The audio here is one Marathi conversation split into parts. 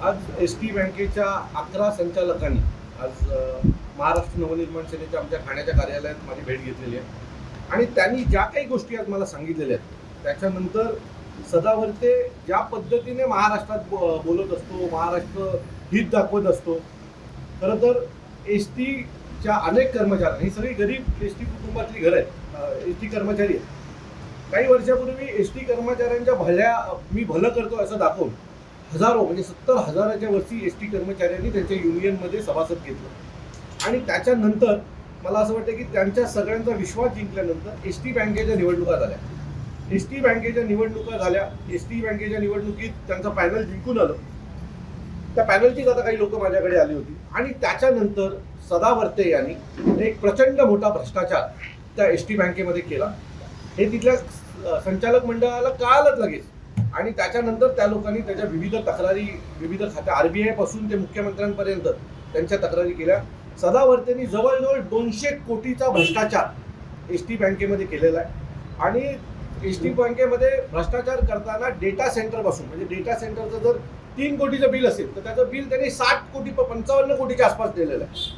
आज एस टी बँकेच्या 11 संचालकांनी आज महाराष्ट्र नवनिर्माण सेनेच्या आमच्या ठाण्याच्या कार्यालयात माझी भेट घेतलेली आहे आणि त्यांनी ज्या काही गोष्टी आज मला सांगितलेल्या आहेत त्याच्यानंतर सदावर्ते ज्या पद्धतीने महाराष्ट्रात बोलत असतो, महाराष्ट्र हित दाखवत असतो. खरं तर एस टीच्या अनेक कर्मचारी, ही सगळी गरीब एस टी कुटुंबातली घरं आहेत, एस टी कर्मचारी आहेत. काही वर्षापूर्वी एस टी कर्मचाऱ्यांच्या मी भलं करतो असं दाखवून हजारो म्हणजे 70,000च्या वरती एस टी कर्मचाऱ्यांनी त्यांच्या युनियनमध्ये सभासद घेतलं आणि त्याच्यानंतर मला असं वाटतं की त्यांच्या सगळ्यांचा विश्वास जिंकल्यानंतर एस टी बँकेच्या निवडणुका झाल्या. एस टी बँकेच्या निवडणुकीत त्यांचा पॅनल जिंकून आलं. त्या पॅनलचीच आता काही लोक माझ्याकडे आली होती आणि त्याच्यानंतर सदावर्ते यांनी एक प्रचंड मोठा भ्रष्टाचार त्या एस टी बँकेमध्ये केला. हे तिथल्या संचालक मंडळाला कळालंच लगेच आणि त्याच्यानंतर त्या लोकांनी त्याच्या विविध खात्या RBI पासून ते मुख्यमंत्र्यांपर्यंत त्यांच्या तक्रारी केल्या. सदावर्तेंनी जवळजवळ 200 कोटीचा भ्रष्टाचार एस टी बँकेमध्ये केलेला आहे आणि एस टी बँकेमध्ये भ्रष्टाचार करताना डेटा सेंटरपासून म्हणजे डेटा सेंटरचं जर 3 कोटीचं बिल असेल तर त्याचं बिल त्यांनी 55 कोटीच्या आसपास दिलेलं आहे.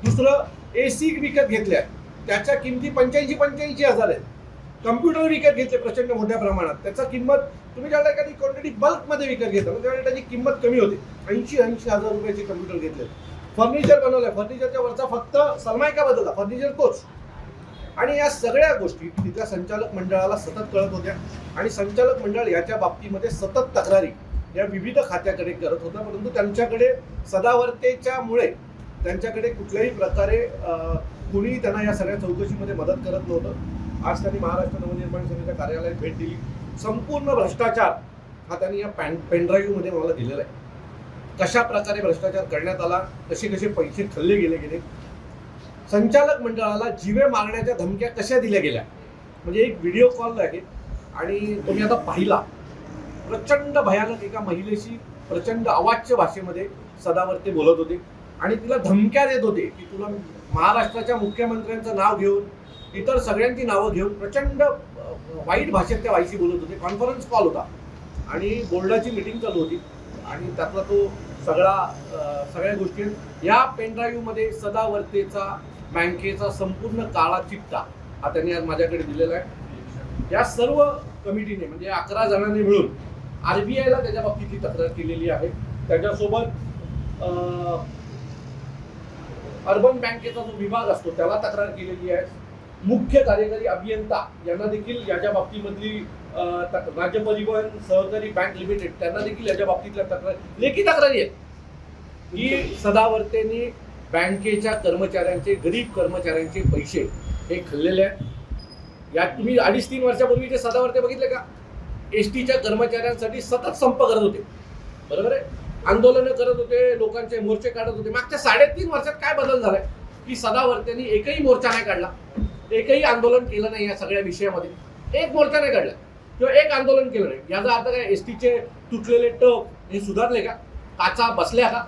दुसरं AC विकत घेतल्या, त्याच्या किमती 85,000 आहेत. कम्प्युटर विकत घेतले प्रचंड मोठ्या प्रमाणात, त्याचा किंमत तुम्ही ज्याला एखादी क्वांटिटी बल्कमध्ये विकत घेता त्यावेळेला त्याची किंमत कमी होते. 80,000 रुपयाचे कम्प्युटर घेतले. फर्निचर बनवलंय, फर्निचरच्या वरचा फक्त सनमायका बदलला, फर्निचर तोच. आणि या सगळ्या गोष्टी तिथल्या संचालक मंडळाला सतत कळत होत्या आणि संचालक मंडळ याच्या बाबतीमध्ये सतत तक्रारी या विविध खात्याकडे करत होता. परंतु त्यांच्याकडे सदावर्तेच्यामुळे त्यांच्याकडे कुठल्याही प्रकारे कुणी त्यांना या सगळ्या चौकशीमध्ये मदत करत नव्हतं. आज त्यांनी महाराष्ट्र नवनिर्माण सेनेच्या कार्यालयात भेट दिली. संपूर्ण भ्रष्टाचार हा त्यांनी या पेनड्राईव्हमध्ये मला दिलेला आहे. कशा प्रकारे भ्रष्टाचार करण्यात आला, कसे कसे पैसे खाल्ले गेले, संचालक मंडळाला जीवे मारण्याच्या धमक्या कशा दिल्या गेल्या, म्हणजे एक व्हिडिओ कॉल आहे आणि तुम्ही आता पाहिला. प्रचंड भयानक एका महिलेशी प्रचंड अवाच्य भाषेमध्ये सदावर्ते बोलत होते आणि तिला धमक्या देत होते की तुला महाराष्ट्राच्या मुख्यमंत्र्यांचं नाव घेऊन, इतर सगळ्यांची नावं घेऊन प्रचंड वाईट भाषेत त्या बाईशी बोलत होते. कॉन्फरन्स कॉल होता आणि बोर्डाची मीटिंग चालू होती आणि त्यातला तो सगळ्या गोष्टी या पेनड्राईव्हमध्ये सदावर्तेचा बँकेचा संपूर्ण काळा चिट्टा हा त्यांनी आज माझ्याकडे दिलेला आहे. या सर्व कमिटीने म्हणजे 11 जणांनी मिळून RBIला त्याच्या बाबतीतली तक्रार केलेली आहे. त्याच्यासोबत अर्बन बँकेचा जो विभाग असतो त्याला तक्रार केलेली आहे. मुख्य कार्यकारी अभियंता यांना देखील याच्या बाबतीमधली राज्य परिवहन सहकारी बँक लिमिटेड त्यांना देखील याच्या बाबतीतल्या लेखी तक्रारी आहेत की सदावर्तेंनी बँकेच्या कर्मचाऱ्यांचे, गरीब कर्मचाऱ्यांचे पैसे हे खाल्लेले आहेत. यात तुम्ही 2.5-3 वर्षापूर्वीचे सदावर्ते बघितले का? एस टीच्या कर्मचाऱ्यांसाठी सतत संप करत होते, बरोबर आहे, आंदोलनं करत होते, लोकांचे मोर्चे काढत होते. मागच्या 3.5 वर्षात काय बदल झालाय की सदावर्तेंनी एकही मोर्चा नाही काढला, एकही आंदोलन केलं नाही. या सगळ्या विषयामध्ये एक मोर्चा नाही काढला किंवा एक आंदोलन केलं नाही. याचा अर्थ काय? एस टीचे तुटलेले टप हे सुधारले का? काचा बसल्या का?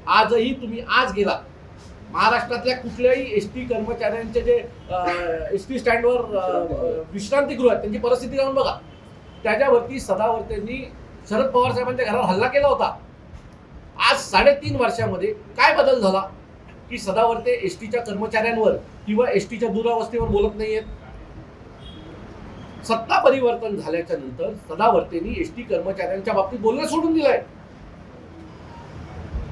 आजही तुम्ही आज गेला महाराष्ट्रातल्या कुठल्याही एस टी कर्मचाऱ्यांचे जे एस टी स्टँडवर विश्रांतीगृह आहेत त्यांची परिस्थिती जाऊन बघा. त्याच्यावरती सदावर्तेंनी शरद पवार साहेबांच्या घरावर हल्ला केला होता. आज 3.5 वर्षामध्ये काय बदल झाला की सदावर्ते एस टीच्या कर्मचाऱ्यांवर किंवा एस टीच्या दुरावस्थेवर बोलत नाहीयेत? सत्ता परिवर्तन झाल्याच्या नंतर सदावर्तेंनी एस टी कर्मचाऱ्यांच्या बाबतीत बोलणं सोडून दिलंय.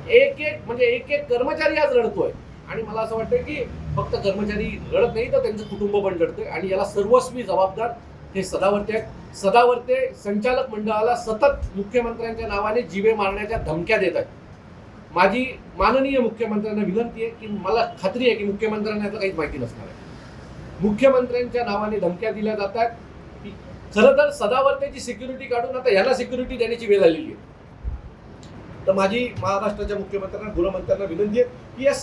एक कर्मचारी आज रडतोय आणि मला असं वाटतं की फक्त कर्मचारी रडत नाही तर त्यांचं कुटुंब पण रडतंय आणि याला सर्वस्वी जबाबदार हे सदावर्ते आहेत. सदावर्ते संचालक मंडळाला सतत मुख्यमंत्र्यांच्या नावाने जीवे मारण्याच्या धमक्या देत आहेत. माझी माननीय मुख्यमंत्र्यांना विनंती आहे की मला खात्री आहे की मुख्यमंत्र्यांना यातलं काहीच माहिती नसणार आहे. मुख्यमंत्र्यांच्या नावाने धमक्या दिल्या जातात. खरं तर सदावर्तेची सिक्युरिटी काढून आता याला सिक्युरिटी देण्याची वेळ आलेली आहे. तर माझी महाराष्ट्राच्या मुख्यमंत्र्यांना, गृहमंत्र्यांना विनंती आहे की या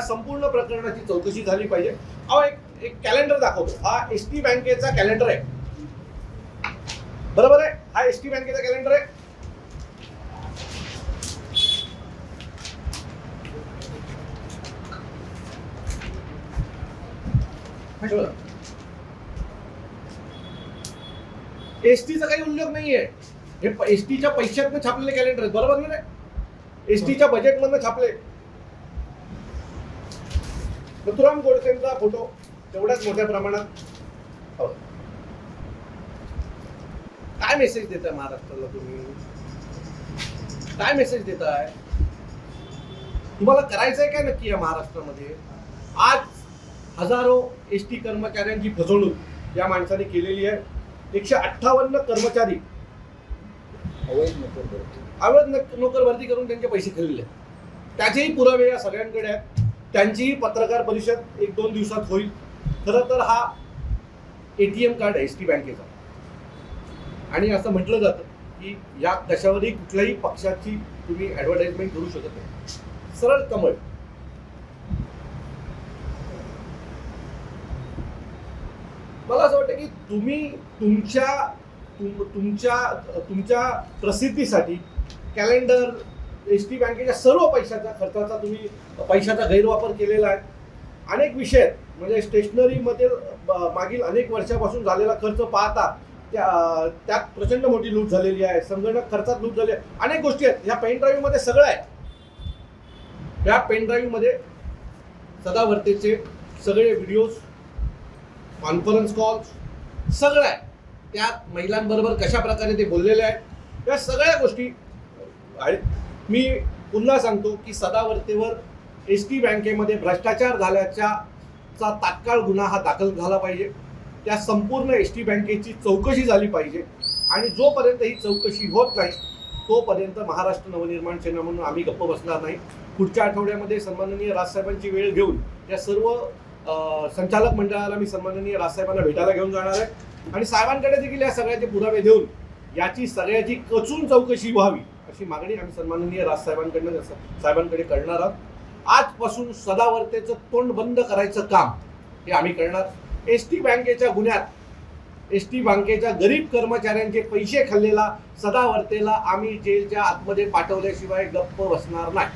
संपूर्ण प्रकरणाची चौकशी झाली पाहिजे. अहो एक कॅलेंडर दाखवतो. हा एस टी बँकेचा कॅलेंडर आहे, बरोबर आहे? हा एस टी बँकेचा कॅलेंडर आहे. एसटीचा काही उल्लेख नाहीये. हे एसटीच्या पैशातनं छापलेले कॅलेंडर आहेत, बरोबर ना? एसटीच्या बजेटमधनं छापले. नथुराम गोडसेंचा फोटो तेवढ्याच मोठ्या प्रमाणात. काय मेसेज देताय महाराष्ट्राला तुम्ही? काय मेसेज देताय? तुम्हाला करायचंय काय नक्की या महाराष्ट्रामध्ये? आज हजारो एसटी कर्मचाऱ्यांची फसवणूक या माणसाने केलेली आहे. 158 कर्मचारी अवैध नोकर भरती करून त्यांचे पैसे खाल्लेले आहेत. त्याचेही पुरावे या सगळ्यांकडे आहेत. त्यांचीही पत्रकार परिषद 1-2 दिवसात होईल. खरं तर हा ATM कार्ड आहे एसटी बँकेचा, आणि असं म्हटलं जातं की या कशावरही कुठल्याही पक्षाची तुम्ही ॲडव्हर्टाइजमेंट करू शकत नाही. सरळ कमळ. मला असं वाटतं की तुम्ही तुमच्या प्रसिद्धीसाठी कॅलेंडर, एसटी बँकेच्या सर्व खर्चाचा तुम्ही पैशाचा गैरवापर केलेला आहे. अनेक विषय आहेत, म्हणजे स्टेशनरीमध्ये मागील अनेक वर्षापासून झालेला खर्च पाहता त्यात प्रचंड मोठी लूट झालेली आहे. संगणक खर्चात लूट झाली आहे. अनेक गोष्टी आहेत. ह्या पेन ड्राईव्ह मध्ये सगळं आहे. ह्या पेन ड्राईव्ह मध्ये सदावर्तेचे सगळे व्हिडिओज, कॉन्फरन्स कॉल्स सगळं आहे. त्यात महिलांबरोबर कशा प्रकारे ते बोललेले आहेत या सगळ्या गोष्टी आहेत. मी पुन्हा सांगतो की सदावर्तेवर एसटी बँकेमध्ये भ्रष्टाचार झाल्याचा तात्काळ गुन्हा हा दाखल झाला पाहिजे. त्या संपूर्ण एसटी बँकेची चौकशी झाली पाहिजे, आणि जोपर्यंत ही चौकशी होत नाही तोपर्यंत महाराष्ट्र नवनिर्माण सेना म्हणून आम्ही गप्प बसणार नाही. पुढच्या आठवड्यामध्ये सन्माननीय राजसाहेबांची वेळ घेऊन या सर्व संचालक मंडळाला मी सन्माननीय राजसाहेबांना भेटायला घेऊन जाणार आहे, आणि साहेबांकडे देखील या सगळ्याचे पुरावे देऊन याची सगळ्याची कचून चौकशी व्हावी अशी मागणी आम्ही सन्माननीय साहेबांकडे करणार आहोत. आजपासून सदावर्तेचं तोंड बंद करायचं काम हे आम्ही करणार. एसटी बँकेच्या गुन्ह्यात, एसटी बँकेच्या गरीब कर्मचाऱ्यांचे पैसे खाल्लेला सदावर्तेला आम्ही जेलच्या आतमध्ये पाठवल्याशिवाय गप्प बसणार नाही.